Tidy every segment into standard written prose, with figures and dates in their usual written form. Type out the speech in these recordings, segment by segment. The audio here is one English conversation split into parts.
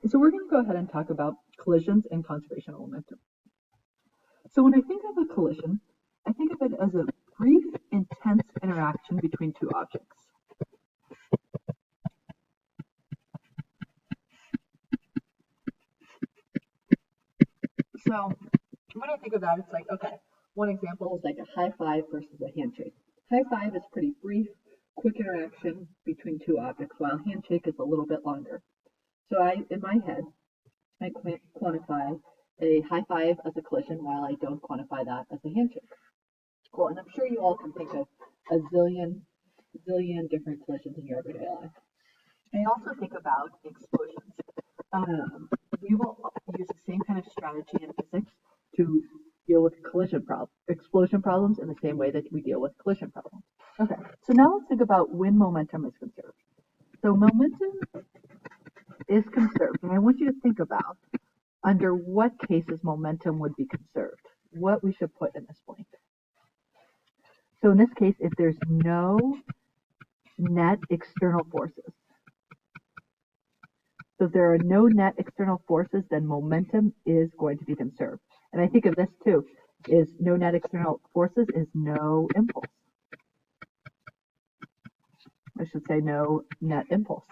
So we're going to go ahead and talk about collisions and conservational momentum. So when I think of a collision, I think of it as a brief, intense interaction between two objects. So when I think of that, it's like, okay, one example is like a high five versus a handshake. High five is pretty brief, quick interaction between two objects, while handshake is a little bit longer. So in my head, I quantify a high five as a collision while I don't quantify that as a handshake. Cool, and I'm sure you all can think of a zillion different collisions in your everyday life. I also think about explosions. We will use the same kind of strategy in physics to deal with explosion problems in the same way that we deal with collision problems. Okay, so now let's think about when momentum is conserved. So momentum is conserved, and I want you to think about under what cases momentum would be conserved, what we should put in this blank. So in this case, if there's no net external forces. So if there are no net external forces, then momentum is going to be conserved. And I think of this too, is no net external forces is no impulse. I should say no net impulse.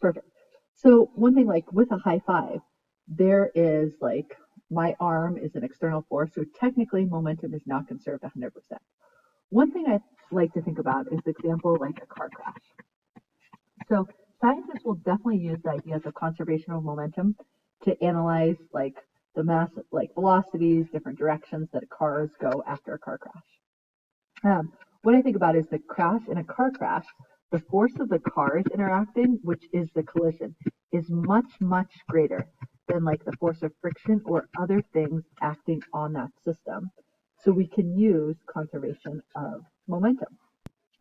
Perfect. So one thing like with a high five, there is like my arm is an external force, so technically momentum is not conserved 100%. One thing I like to think about is the example like a car crash. So scientists will definitely use the ideas of conservational momentum to analyze like the mass, like velocities, different directions that cars go after a car crash. What I think about is the crash in a car crash, the force of the cars interacting, which is the collision, is much, much greater than like the force of friction or other things acting on that system. So we can use conservation of momentum.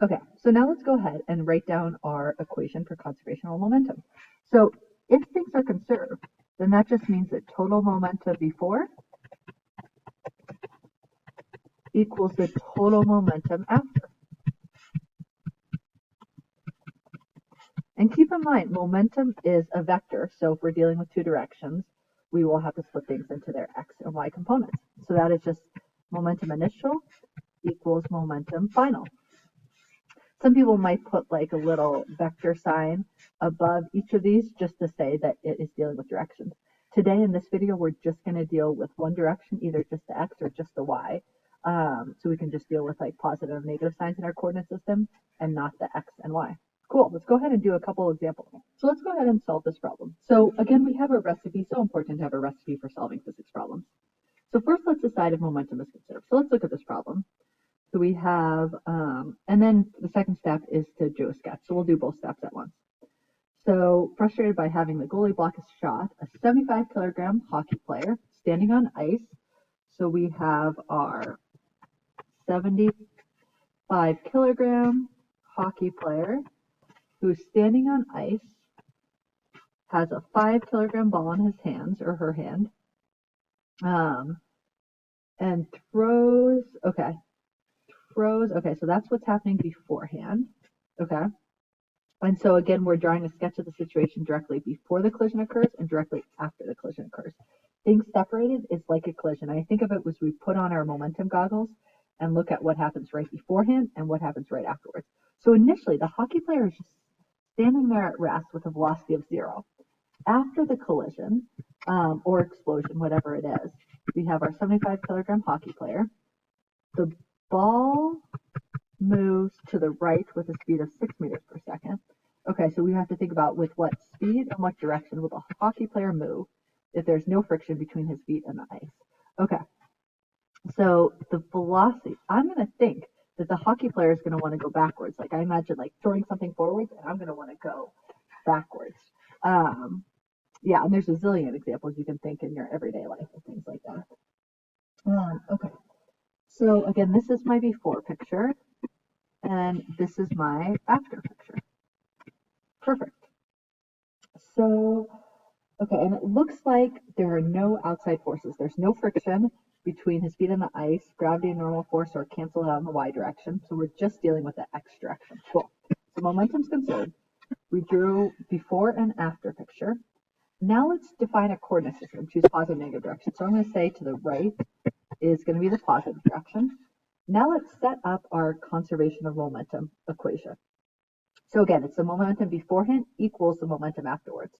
Okay, so now let's go ahead and write down our equation for conservational momentum. So if things are conserved, then that just means that total momentum before equals the total momentum after. And keep in mind, momentum is a vector, so if we're dealing with two directions, we will have to split things into their x and y components. So that is just momentum initial equals momentum final. Some people might put like a little vector sign above each of these just to say that it is dealing with directions. Today in this video, we're just going to deal with one direction, either just the x or just the y. So we can just deal with like positive and negative signs in our coordinate system and not the x and y. Cool, let's go ahead and do a couple examples. So let's go ahead and solve this problem. So again, we have a recipe, so important to have a recipe for solving physics problems. So first let's decide if momentum is conserved. So let's look at this problem. So we have, and then the second step is to do a sketch. So we'll do both steps at once. So frustrated by having the goalie block a shot, a 75 kilogram hockey player standing on ice. So we have our 75 kilogram hockey player who's standing on ice, has a 5 kilogram ball in his hands or her hand, and throws, okay, so that's what's happening beforehand, okay? And so again, we're drawing a sketch of the situation directly before the collision occurs and directly after the collision occurs. Things separated is like a collision. I think of it as we put on our momentum goggles and look at what happens right beforehand and what happens right afterwards. So initially, the hockey player is just standing there at rest with a velocity of 0. After the collision or explosion, whatever it is, we have our 75 kilogram hockey player. The ball moves to the right with a speed of 6 meters per second. Okay, so we have to think about with what speed and what direction will the hockey player move if there's no friction between his feet and the ice. Okay, so the velocity, I'm going to think that the hockey player is going to want to go backwards. Like I imagine like throwing something forwards and I'm going to want to go backwards. Yeah, and there's a zillion examples you can think in your everyday life of things like that. Okay, so again, this is my before picture and this is my after picture. Perfect. So, okay, and it looks like there are no outside forces. There's no friction between his feet and the ice. Gravity and normal force are canceled out in the y direction. So we're just dealing with the x direction. Cool. So momentum's conserved. We drew before and after picture. Now let's define a coordinate system. Choose positive, negative direction. So I'm going to say to the right is going to be the positive direction. Now let's set up our conservation of momentum equation. So again, it's the momentum beforehand equals the momentum afterwards.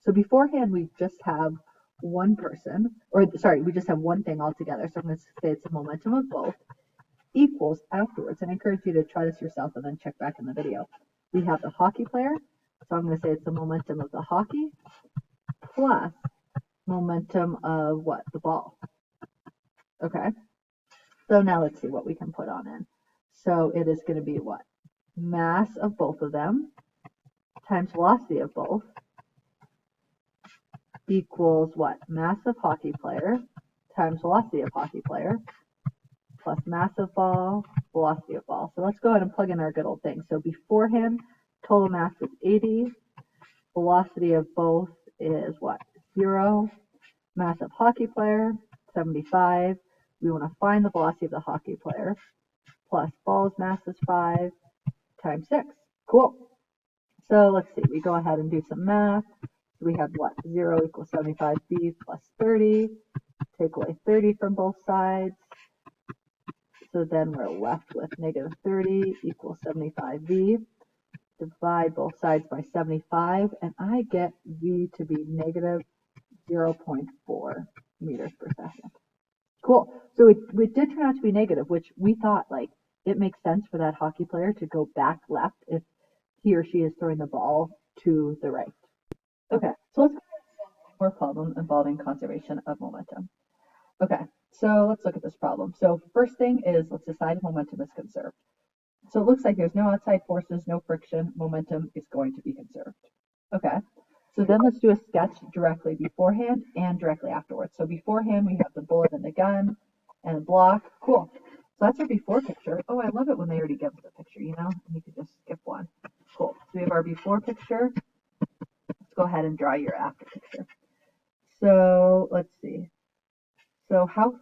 So beforehand, we just have one person, or sorry, we just have one thing altogether. So I'm going to say it's the momentum of both equals afterwards. And I encourage you to try this yourself and then check back in the video. We have the hockey player. So I'm going to say it's the momentum of the hockey plus momentum of what? The ball. Okay. So now let's see what we can put on in. So it is going to be what? Mass of both of them times velocity of both equals what? Mass of hockey player times velocity of hockey player plus mass of ball, velocity of ball. So let's go ahead and plug in our good old thing. So beforehand, total mass is 80. Velocity of both is what? 0. Mass of hockey player, 75. We want to find the velocity of the hockey player. Plus ball's mass is 5 times 6. Cool. So let's see. We go ahead and do some math. We have what? 0 equals 75b plus 30. Take away 30 from both sides. So then we're left with negative 30 equals 75v. Divide both sides by 75, and I get v to be negative 0.4 meters per second. Cool. So it did turn out to be negative, which we thought like it makes sense for that hockey player to go back left if he or she is throwing the ball to the right. Okay, so let's go ahead and solve one more problem involving conservation of momentum. Okay, so let's look at this problem. So first thing is let's decide if momentum is conserved. So it looks like there's no outside forces, no friction, momentum is going to be conserved. Okay, so then let's do a sketch directly beforehand and directly afterwards. So beforehand, we have the bullet and the gun and the block. Cool. So that's our before picture. Oh, I love it when they already give us the picture, you know, and you could just skip one. Cool. So we have our before picture. Let's go ahead and draw your after picture. So let's see. So how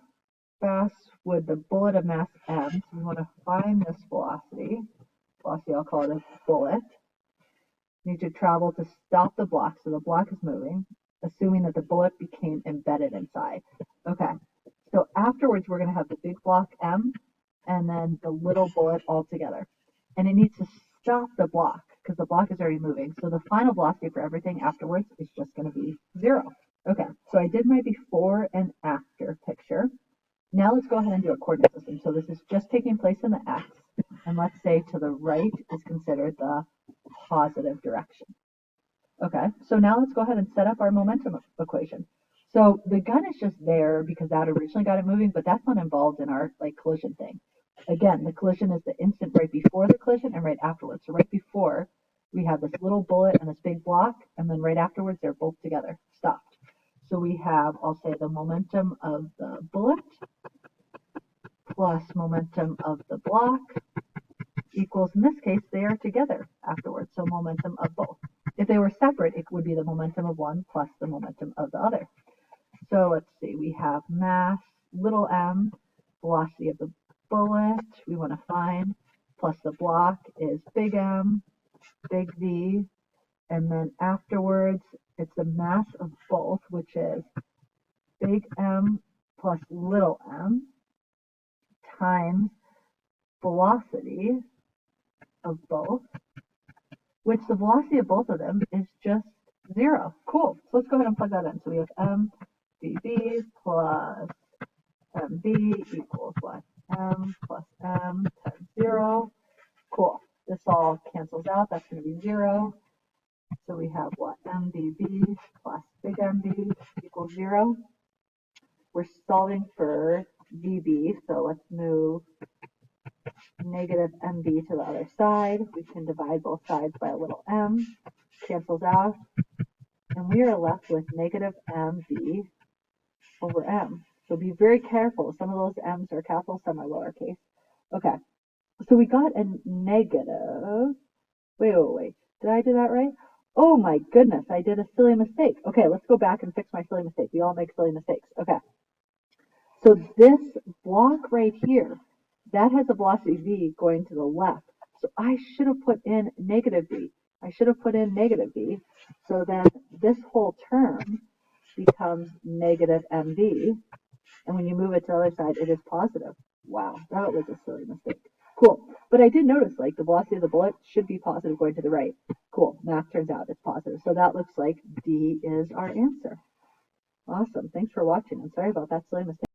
fast would the bullet of mass m, so we want to find this velocity, I'll call it a bullet, need to travel to stop the block, so the block is moving, assuming that the bullet became embedded inside. Okay, so afterwards we're going to have the big block m and then the little bullet all together. And it needs to stop the block because the block is already moving. So the final velocity for everything afterwards is just going to be 0. Okay, so I did my before and after picture. Now let's go ahead and do a coordinate system. So this is just taking place in the x, and let's say to the right is considered the positive direction. Okay, so now let's go ahead and set up our momentum equation. So the gun is just there because that originally got it moving, but that's not involved in our like collision thing. Again, the collision is the instant right before the collision and right afterwards. So right before, we have this little bullet and this big block, and then right afterwards, they're both together, stopped. So we have, I'll say, the momentum of the bullet plus momentum of the block equals, in this case, they are together afterwards, so momentum of both. If they were separate, it would be the momentum of one plus the momentum of the other. So let's see, we have mass, little m, velocity of the bullet, we want to find, plus the block is big M, big V, and then afterwards, it's the mass of both, which is big M plus little m times velocity of both, which the velocity of both of them is just 0. Cool. So let's go ahead and plug that in. So we have mvv plus mv equals what? M plus m times 0. Cool. This all cancels out. That's going to be 0. So we have what? mvv plus big MV equals 0. We're solving for VB, so let's move negative MV to the other side. We can divide both sides by a little m, cancels out, and we are left with negative MV over m. So be very careful. Some of those m's are capital, some are lowercase. Okay, so we got a negative, wait, did I do that right? Oh my goodness, I did a silly mistake. Okay, let's go back and fix my silly mistake. We all make silly mistakes. Okay, so this block right here, that has a velocity v going to the left. So I should have put in negative v. I should have put in negative v. So then this whole term becomes negative mv. And when you move it to the other side, it is positive. Wow, that was a silly mistake. Cool. But I did notice, like, the velocity of the bullet should be positive going to the right. Cool. Math turns out it's positive. So that looks like D is our answer. Awesome. Thanks for watching. I'm sorry about that silly mistake.